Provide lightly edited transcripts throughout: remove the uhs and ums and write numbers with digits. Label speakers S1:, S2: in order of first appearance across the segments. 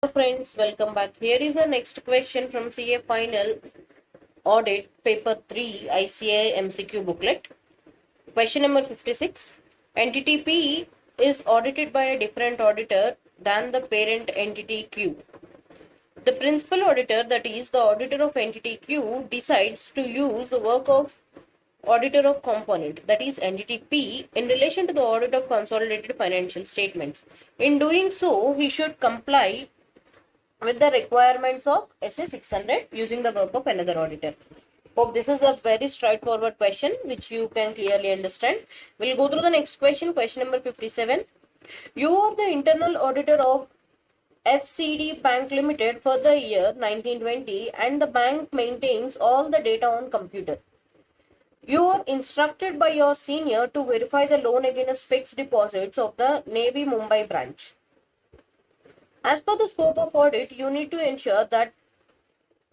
S1: Hello friends, welcome back. Here is our next question from CA Final Audit Paper 3 ICA MCQ booklet. Question number 56. Entity P is audited by a different auditor than the parent entity Q. The principal auditor, that is the auditor of entity Q, decides to use the work of auditor of component, that is entity P, in relation to the audit of consolidated financial statements. In doing so, he should comply with the requirements of SA 600 using the work of another auditor. Hope this is a very straightforward question which you can clearly understand. We'll go through the next question, question number 57. You are the internal auditor of FCD Bank Limited for the year 1920 and the bank maintains all the data on computer. You are instructed by your senior to verify the loan against fixed deposits of the Navy Mumbai branch. As per the scope of audit, you need to ensure that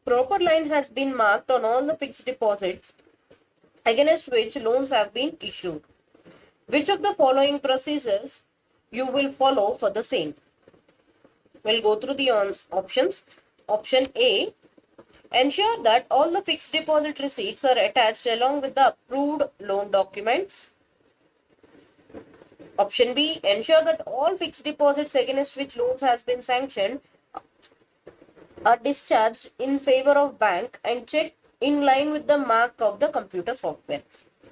S1: proper line has been marked on all the fixed deposits against which loans have been issued. Which of the following procedures you will follow for the same? We'll go through the options. Option A, ensure that all the fixed deposit receipts are attached along with the approved loan documents. Option B, ensure that all fixed deposits against which loans has been sanctioned are discharged in favor of bank and check in line with the mark of the computer software.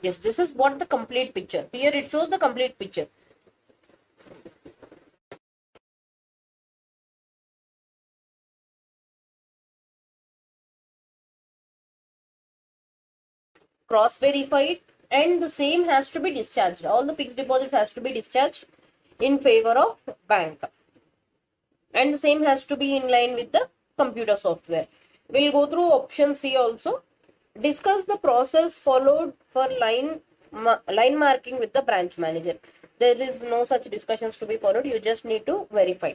S1: Yes, this is what the complete picture. Here it shows the complete picture. Cross verified and the same has to be discharged. All the fixed deposits has to be discharged in favor of bank. And the same has to be in line with the computer software. We'll go through option C also. Discuss the process followed for line marking with the branch manager. There is no such discussions to be followed. You just need to verify.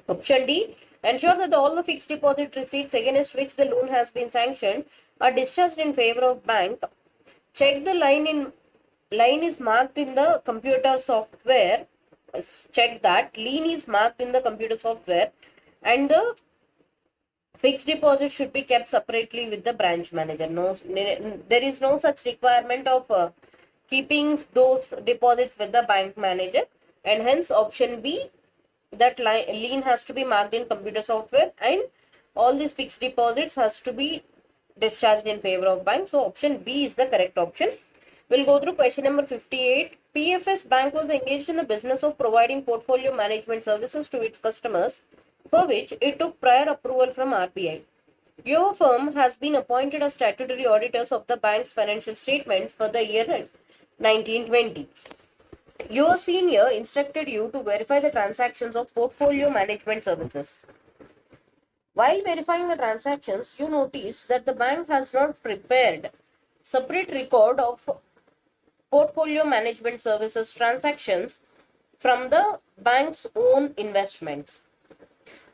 S1: Option D, ensure that all the fixed deposit receipts against which the loan has been sanctioned are discharged in favor of bank. Check the line is marked in the computer software. Check that line is marked in the computer software and the fixed deposit should be kept separately with the branch manager. No, there is no such requirement of keeping those deposits with the bank manager, and hence option B, that lien has to be marked in computer software and all these fixed deposits has to be discharged in favor of bank. So option B is the correct option. We'll go through question number 58. PFS Bank was engaged in the business of providing portfolio management services to its customers, for which it took prior approval from RBI. Your firm has been appointed as statutory auditors of the bank's financial statements for the year 1920. Your senior instructed you to verify the transactions of portfolio management services. While verifying the transactions, you notice that the bank has not prepared separate record of portfolio management services transactions from the bank's own investments.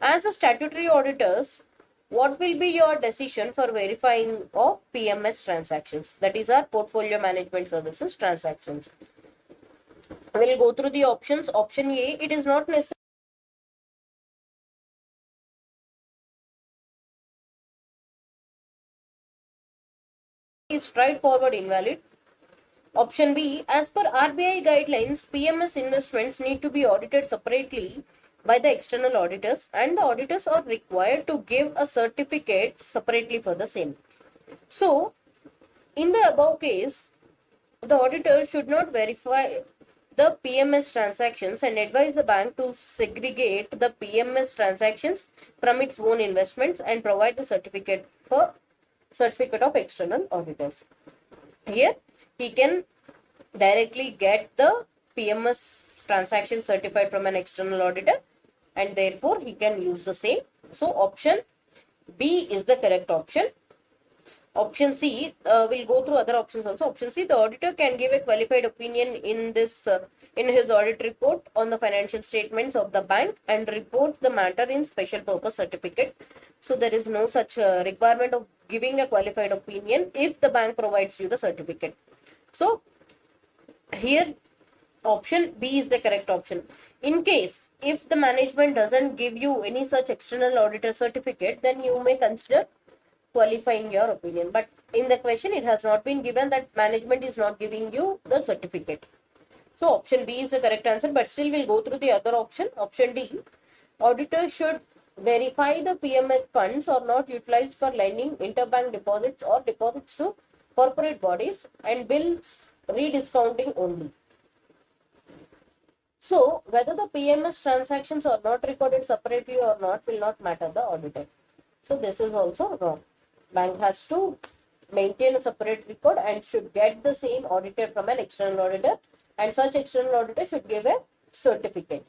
S1: As a statutory auditors, what will be your decision for verifying of PMS transactions? That is our portfolio management services transactions. We'll go through the options. Option A, it is not necessary. Is straightforward invalid. Option B, as per RBI guidelines, PMS investments need to be audited separately by the external auditors and the auditors are required to give a certificate separately for the same. So, in the above case, the auditor should not verify the PMS transactions and advise the bank to segregate the PMS transactions from its own investments and provide the certificate of external auditors. Here, he can directly get the PMS transaction certified from an external auditor and therefore he can use the same. So option B is the correct option. Option C, we'll go through other options also. Option C, the auditor can give a qualified opinion in his audit report on the financial statements of the bank and report the matter in special purpose certificate. So there is no such requirement of giving a qualified opinion if the bank provides you the certificate. So here option B is the correct option. In case if the management doesn't give you any such external auditor certificate, then you may consider qualifying your opinion. But in the question, it has not been given that management is not giving you the certificate. So option B is the correct answer, but still we'll go through the other option. Option D, auditor should verify the PMS funds are not utilized for lending, interbank deposits or deposits to corporate bodies and bills rediscounting only. So whether the PMS transactions are not recorded separately or not will not matter the auditor. So this is also wrong. Bank has to maintain a separate record and should get the same auditor from an external auditor, and such external auditor should give a certificate.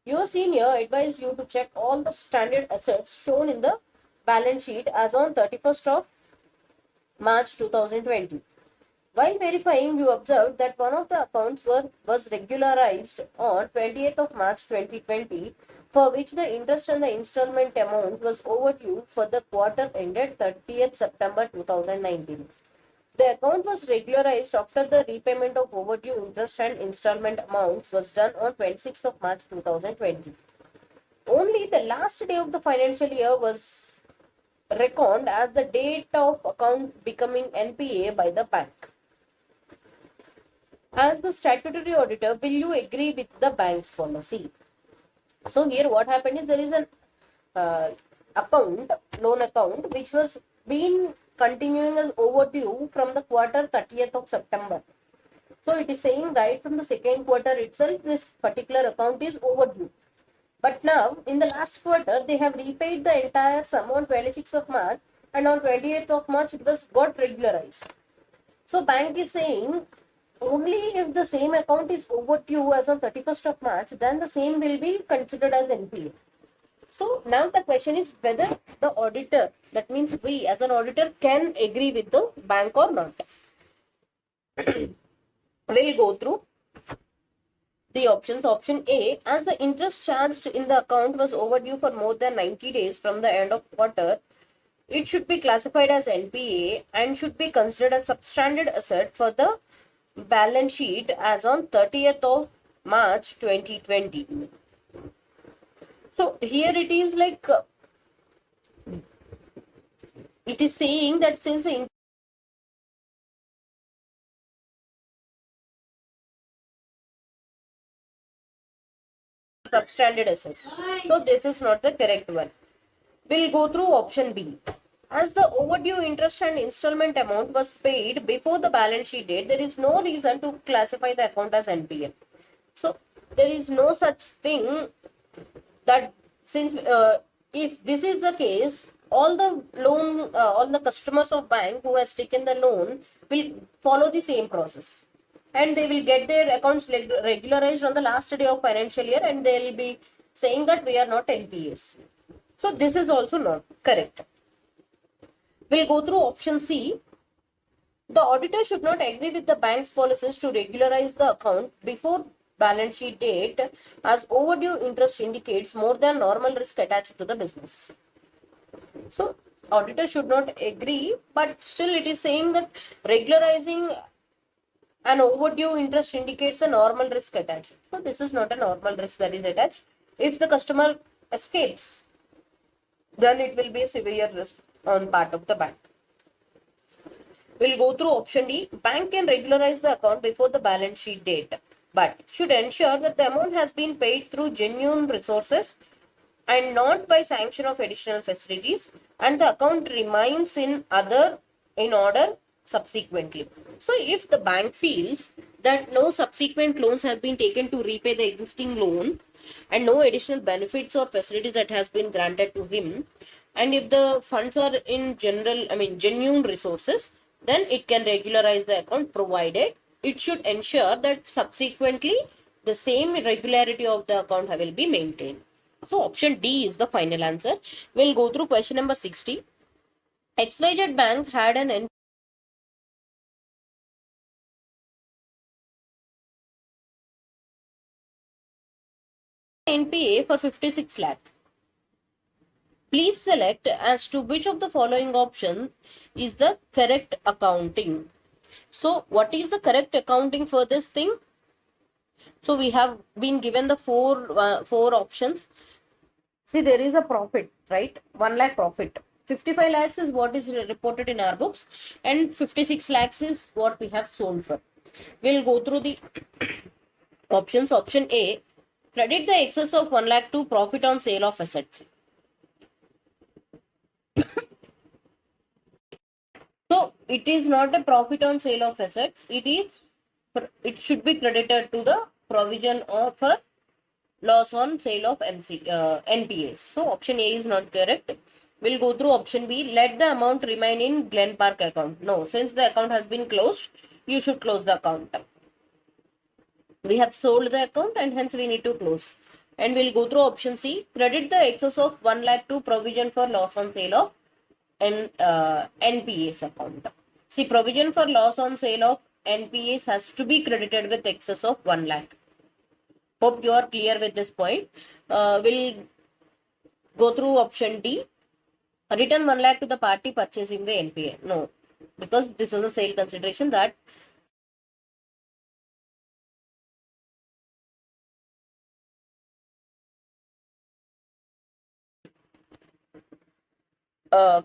S1: Your senior advised you to check all the standard assets shown in the balance sheet as on 31st of March 2020. While verifying, you observed that one of the accounts was regularized on 20th of March 2020, for which the interest and the installment amount was overdue for the quarter ended 30th September 2019. The account was regularized after the repayment of overdue interest and installment amounts was done on 26th of March 2020. Only the last day of the financial year was reckoned as the date of account becoming NPA by the bank. As the statutory auditor, will you agree with the bank's policy? So here what happened is there is an loan account, which was been continuing as overdue from the quarter 30th of September. So it is saying right from the second quarter itself, this particular account is overdue. But now in the last quarter, they have repaid the entire sum on 26th of March, and on 28th of March it was got regularized. So bank is saying only if the same account is overdue as on 31st of March, then the same will be considered as NPA. So now the question is whether the auditor, that means we as an auditor, can agree with the bank or not. We'll go through the options. Option A, as the interest charged in the account was overdue for more than 90 days from the end of quarter, it should be classified as NPA and should be considered as substandard asset for the balance sheet as on 30th of March 2020. So here it is like it is saying that since the substandard asset, so this is not the correct one. We'll go through option B. As the overdue interest and installment amount was paid before the balance sheet date, there is no reason to classify the account as NPA. So there is no such thing that since if this is the case, all the customers of bank who has taken the loan will follow the same process, and they will get their accounts regularized on the last day of financial year, and they will be saying that we are not NPAs. So this is also not correct. We'll go through option C. The auditor should not agree with the bank's policies to regularize the account before balance sheet date, as overdue interest indicates more than normal risk attached to the business. So auditor should not agree, but still it is saying that regularizing an overdue interest indicates a normal risk attached. So this is not a normal risk that is attached. If the customer escapes, then it will be a severe risk on part of the bank. We'll go through option D. Bank can regularize the account before the balance sheet date, but should ensure that the amount has been paid through genuine resources and not by sanction of additional facilities, and the account remains in order subsequently. So if the bank feels that no subsequent loans have been taken to repay the existing loan and no additional benefits or facilities that has been granted to him, and if the funds are in genuine resources, then it can regularize the account, provided it should ensure that subsequently the same regularity of the account will be maintained. So option D is the final answer. We'll go through question number 60. XYZ Bank had an NPA for 56 lakh. Please select as to which of the following option is the correct accounting. So what is the correct accounting for this thing? So we have been given the four options. See, there is a profit, right? 1 lakh profit. 55 lakhs is what is reported in our books, and 56 lakhs is what we have sold for. We'll go through the options. Option A, credit the excess of 1 lakh to profit on sale of assets. So it is not a profit on sale of assets. It should be credited to the provision of a loss on sale of NPAs. So option A is not correct. We'll go through option B. Let the amount remain in Glen Park account. No, since the account has been closed, you should close the account. We have sold the account and hence we need to close. And we'll go through option C. Credit the excess of 1 lakh to provision for loss on sale of NPAs account. See, provision for loss on sale of NPAs has to be credited with excess of 1 lakh. Hope you are clear with this point. We'll go through option D. Return 1 lakh to the party purchasing the NPA. No, because this is a sale consideration that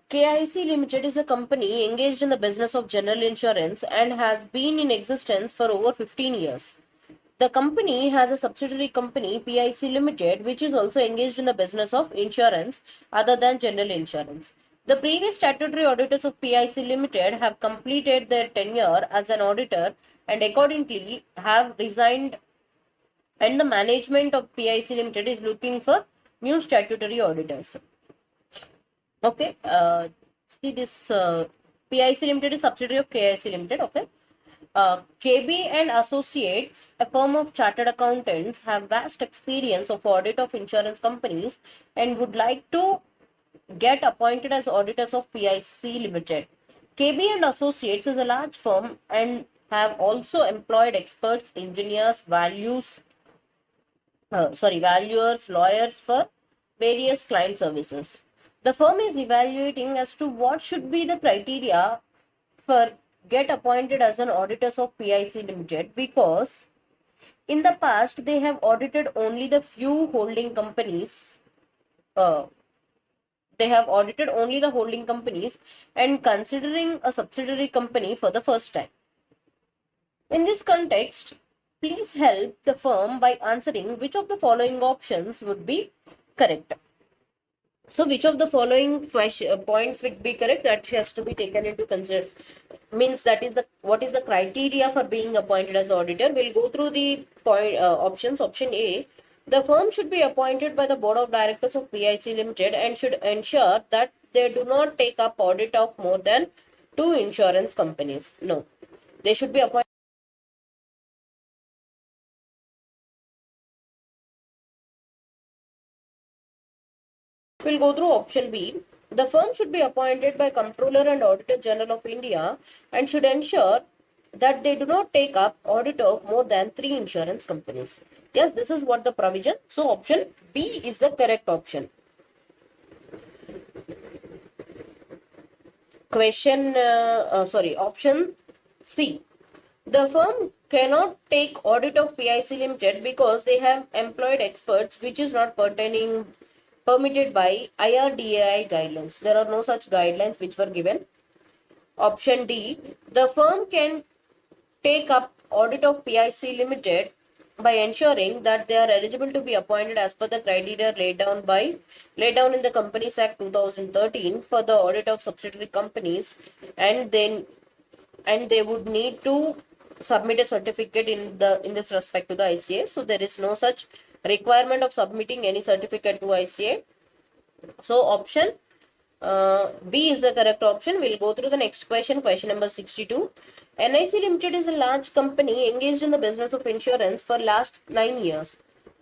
S1: KIC Limited is a company engaged in the business of general insurance and has been in existence for over 15 years. The company has a subsidiary company, PIC Limited, which is also engaged in the business of insurance other than general insurance. The previous statutory auditors of PIC Limited have completed their tenure as an auditor and accordingly have resigned, and the management of PIC Limited is looking for new statutory auditors. Okay, see this PIC Limited is subsidiary of KIC Limited. Okay. KB and Associates, a firm of chartered accountants, have vast experience of audit of insurance companies and would like to get appointed as auditors of PIC Limited. KB and Associates is a large firm and have also employed experts, engineers, valuers, lawyers for various client services. The firm is evaluating as to what should be the criteria for get appointed as an auditors of PIC Limited, because in the past they have audited only the few holding companies. They have audited only the holding companies and considering a subsidiary company for the first time. In this context, please help the firm by answering which of the following options would be correct. So which of the following points would be correct? That has to be taken into consideration. Means that is the what is the criteria for being appointed as auditor. We'll go through the options. Option A, the firm should be appointed by the board of directors of PIC Limited and should ensure that they do not take up audit of more than 2 insurance companies. No, they should be appointed. We'll go through option B. The firm should be appointed by Comptroller and Auditor General of India and should ensure that they do not take up audit of more than 3 insurance companies. Yes, this is what the provision. So option B is the correct option. Option C. The firm cannot take audit of PIC Limited because they have employed experts, which is not permitted by IRDAI guidelines. There are no such guidelines which were given. Option D, the firm can take up audit of PIC Limited by ensuring that they are eligible to be appointed as per the criteria laid down in the Companies Act 2013 for the audit of subsidiary companies, and they would need to submit a certificate in this respect to the ICA. So there is no such requirement of submitting any certificate to ICA. So option B is the correct option. We'll go through the next question. Question number 62. NIC Limited is a large company engaged in the business of insurance for last 9 years.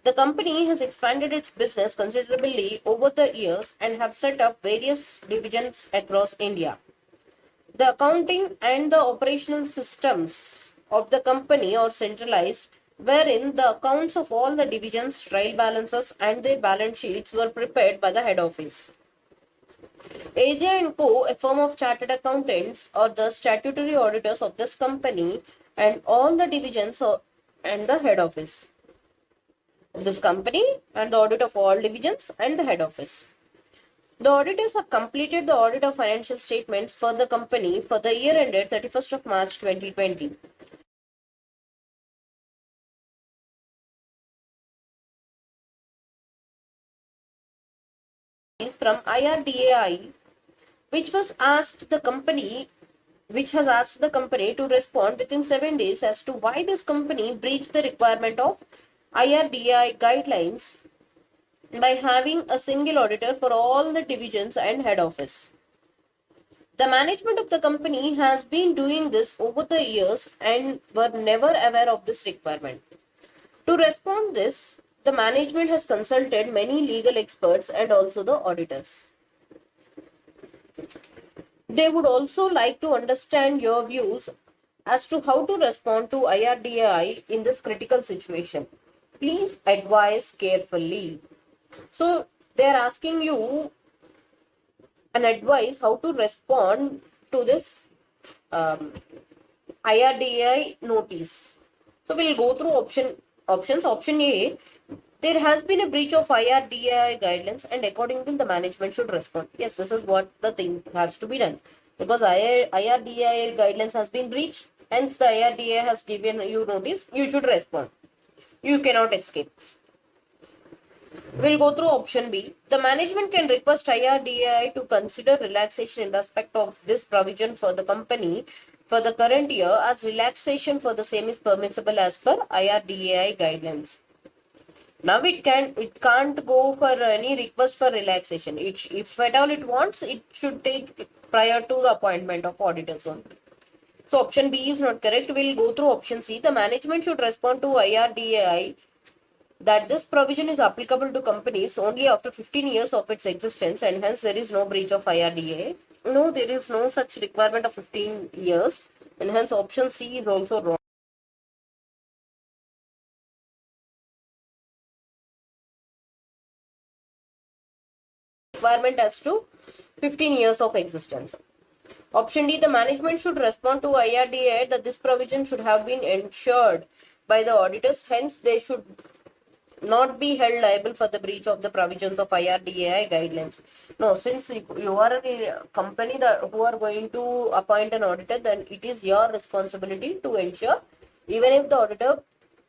S1: The company has expanded its business considerably over the years and have set up various divisions across India. The accounting and the operational systems of the company are centralized, wherein the accounts of all the divisions, trial balances, and their balance sheets were prepared by the head office. AJ & Co., a firm of chartered accountants, are the statutory auditors of this company and all the divisions and the head office of this company, and the audit of all divisions and the head office. The auditors have completed the audit of financial statements for the company for the year ended 31st of March 2020. Is from IRDAI, which was asked the company which has asked the company to respond within 7 days as to why this company breached the requirement of IRDAI guidelines by having a single auditor for all the divisions and head office. The management of the company has been doing this over the years and were never aware of this requirement. To respond this, the management has consulted many legal experts and also the auditors. They would also like to understand your views as to how to respond to IRDAI in this critical situation. Please advise carefully. So they are asking you an advice how to respond to this IRDAI notice. So we'll go through options. Option A, there has been a breach of IRDAI guidelines and accordingly the management should respond. Yes, this is what the thing has to be done. Because IRDAI guidelines has been breached, hence the IRDAI has given you notice, you should respond. You cannot escape. We'll go through option B. The management can request IRDAI to consider relaxation in respect of this provision for the company for the current year, as relaxation for the same is permissible as per IRDAI guidelines. Now it can't go for any request for relaxation. If at all it wants, it should take prior to the appointment of auditors only. So option B is not correct. We'll go through option C. The management should respond to IRDAI that this provision is applicable to companies only after 15 years of its existence and hence there is no breach of IRDAI. No, there is no such requirement of 15 years and hence option C is also wrong. Requirement as to 15 years of existence. Option D, the management should respond to IRDAI that this provision should have been ensured by the auditors, hence they should not be held liable for the breach of the provisions of IRDAI guidelines. No, since you are a company who are going to appoint an auditor, then it is your responsibility to ensure, even if the auditor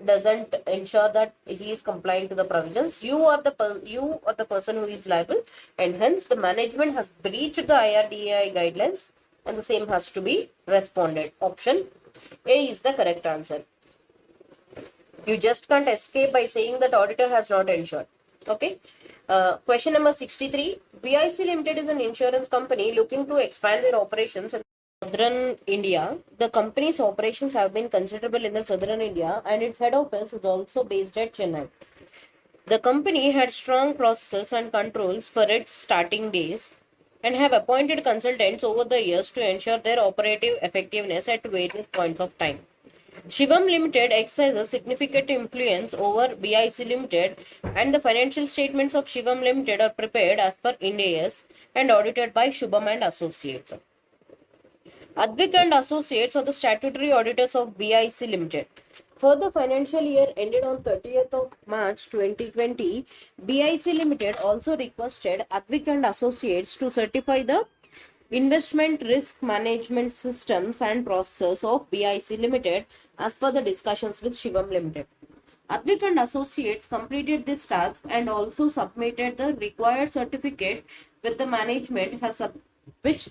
S1: doesn't ensure that he is complying to the provisions, you are the person who is liable, and hence the management has breached the IRDAI guidelines and the same has to be responded. Option A is the correct answer. You just can't escape by saying that auditor has not ensured. Okay. Question number 63. BIC Limited is an insurance company looking to expand their operations in southern India. The company's operations have been considerable in the southern India and its head office is also based at Chennai. The company had strong processes and controls for its starting days and have appointed consultants over the years to ensure their operative effectiveness at various points of time. Shivam Limited exercises significant influence over BIC Limited and the financial statements of Shivam Limited are prepared as per Ind AS and audited by Shubham and Associates. Advik and Associates are the statutory auditors of BIC Limited. For the financial year ended on 30th of March 2020, BIC Limited also requested Advik and Associates to certify the investment risk management systems and processes of BIC Limited as per the discussions with Shivam Limited. Advik and Associates completed this task and also submitted the required certificate with the management which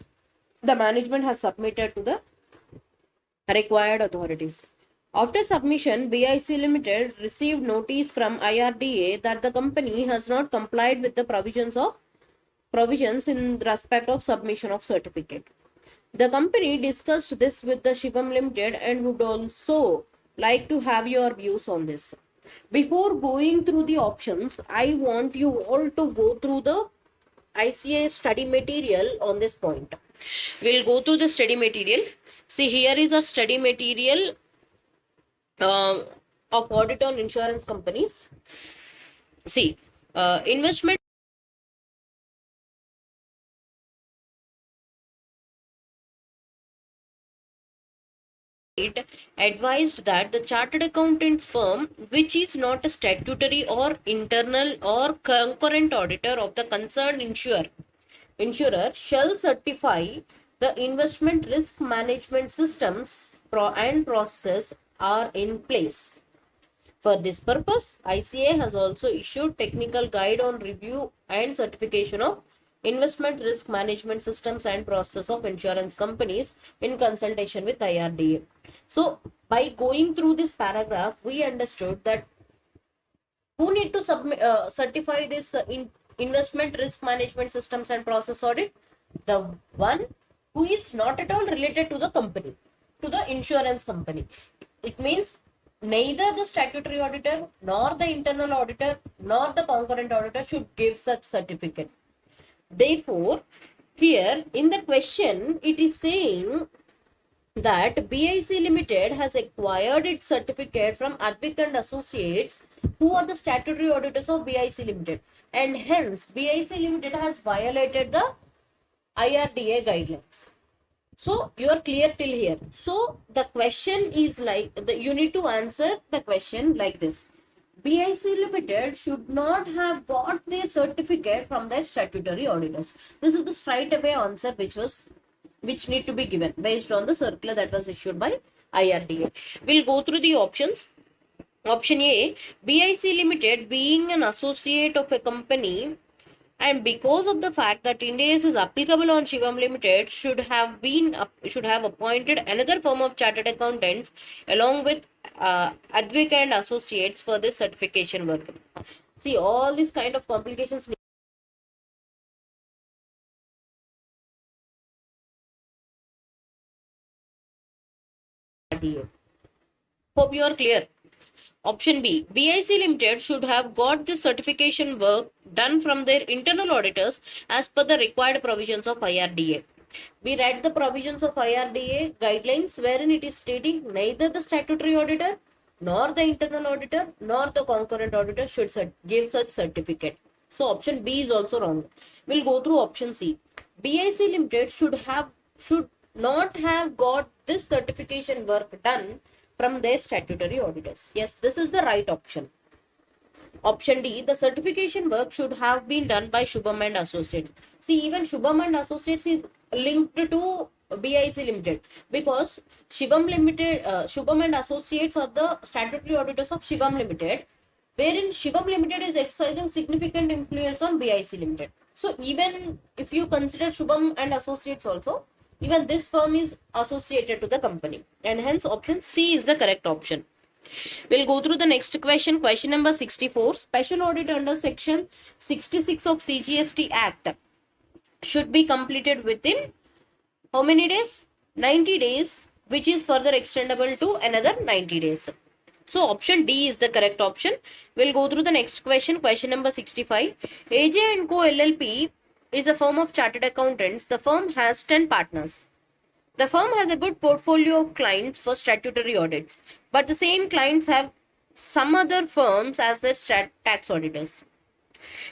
S1: the management has submitted to the required authorities. After submission, BIC Limited received notice from IRDA that the company has not complied with the provisions in respect of submission of certificate. The company discussed this with the Shivam Limited and would also like to have your views on this. Before going through the options, I want you all to go through the ICA study material on this point. We'll go through the study material. See, here is a study material of audit on insurance companies. See, investment it advised that the chartered accountants firm, which is not a statutory or internal or concurrent auditor of the concerned insurer shall certify the investment risk management systems and processes are in place. For this purpose, ICA has also issued technical guide on review and certification of investment risk management systems and process of insurance companies in consultation with IRDA. So, by going through this paragraph, we understood that who need to certify this investment risk management systems and process audit? The one who is not at all related to the company, to the insurance company. It means neither the statutory auditor nor the internal auditor nor the concurrent auditor should give such certificate. Therefore, here in the question it is saying that BIC Limited has acquired its certificate from Advik and Associates, who are the statutory auditors of BIC Limited, and hence BIC Limited has violated the IRDA guidelines. So you are clear till here. So the question is like, you need to answer the question like this: BIC Limited should not have got their certificate from their statutory auditors. This is the straight away answer which need to be given based on the circular that was issued by IRDA. We'll go through the options. Option A, BIC Limited being an associate of a company, and because of the fact that Ind AS is applicable on Shivam Limited, should have appointed another firm of chartered accountants along with Advik and Associates for this certification work. See, all these kind of complications. Hope you are clear. Option B, BIC Limited should have got this certification work done from their internal auditors as per the required provisions of IRDA. We read the provisions of IRDA guidelines wherein it is stating neither the statutory auditor nor the internal auditor nor the concurrent auditor should give such certificate. So option B is also wrong. We'll go through option C. BIC Limited should not have got this certification work done from their statutory auditors. Yes, this is the right option. Option D, the certification work should have been done by Shubham and Associates. See, even Shubham and Associates is linked to BIC Limited because Shubham and Associates are the statutory auditors of Shivam Limited, wherein Shivam Limited is exercising significant influence on BIC Limited. So even if you consider Shubham and Associates also, even this firm is associated to the company, and hence option C is the correct option. We'll go through the next question. Question number 64. Special audit under section 66 of CGST Act should be completed within how many days? 90 days, which is further extendable to another 90 days. So option D is the correct option. We'll go through the next question. Question number 65. AJ & Co LLP is a firm of chartered accountants. The firm has 10 partners. The firm has a good portfolio of clients for statutory audits, but the same clients have some other firms as their tax auditors.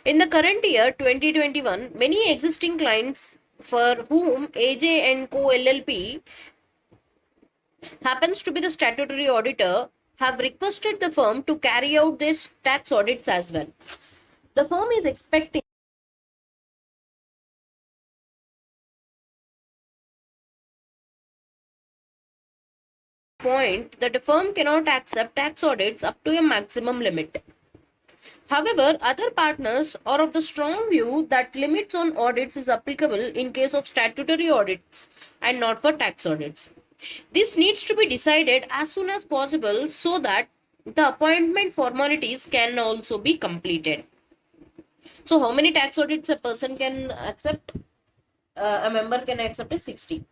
S1: In the current year 2021, many existing clients for whom AJ & Co LLP happens to be the statutory auditor have requested the firm to carry out their tax audits as well. The firm is expecting point that a firm cannot accept tax audits up to a maximum limit. However, other partners are of the strong view that limits on audits is applicable in case of statutory audits and not for tax audits. This needs to be decided as soon as possible so that the appointment formalities can also be completed. So how many tax audits a person can accept? A member can accept is 60.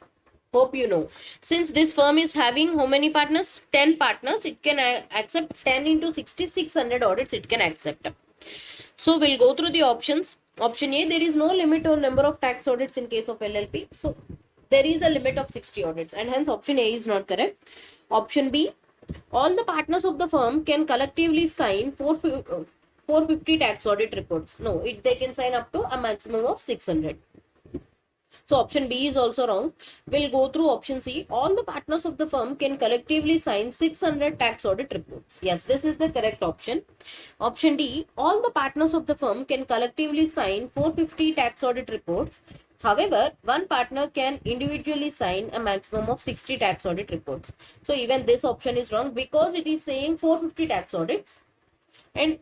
S1: Hope you know. Since this firm is having how many partners? 10 partners. It can accept 10 into 60, 600 audits it can accept. So we'll go through the options. Option A, there is no limit on number of tax audits in case of LLP. So there is a limit of 60 audits, and hence option A is not correct. Option B, all the partners of the firm can collectively sign 450 tax audit reports. No, they can sign up to a maximum of 600. So option B is also wrong. We'll go through option C. All the partners of the firm can collectively sign 600 tax audit reports. Yes, this is the correct option. Option D. All the partners of the firm can collectively sign 450 tax audit reports. However, one partner can individually sign a maximum of 60 tax audit reports. So even this option is wrong because it is saying 450 tax audits, and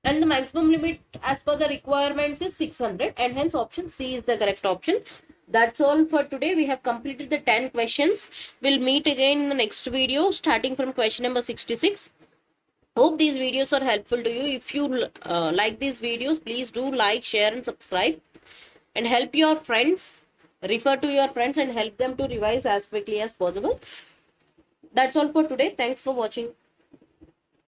S1: the maximum limit as per the requirements is 600, and hence option C is the correct option. That's all for today. We have completed the 10 questions. We'll meet again in the next video starting from question number 66. Hope these videos are helpful to you. If you like these videos, please do like, share and subscribe, and help your friends, refer to your friends and help them to revise as quickly as possible. That's all for today. Thanks for watching.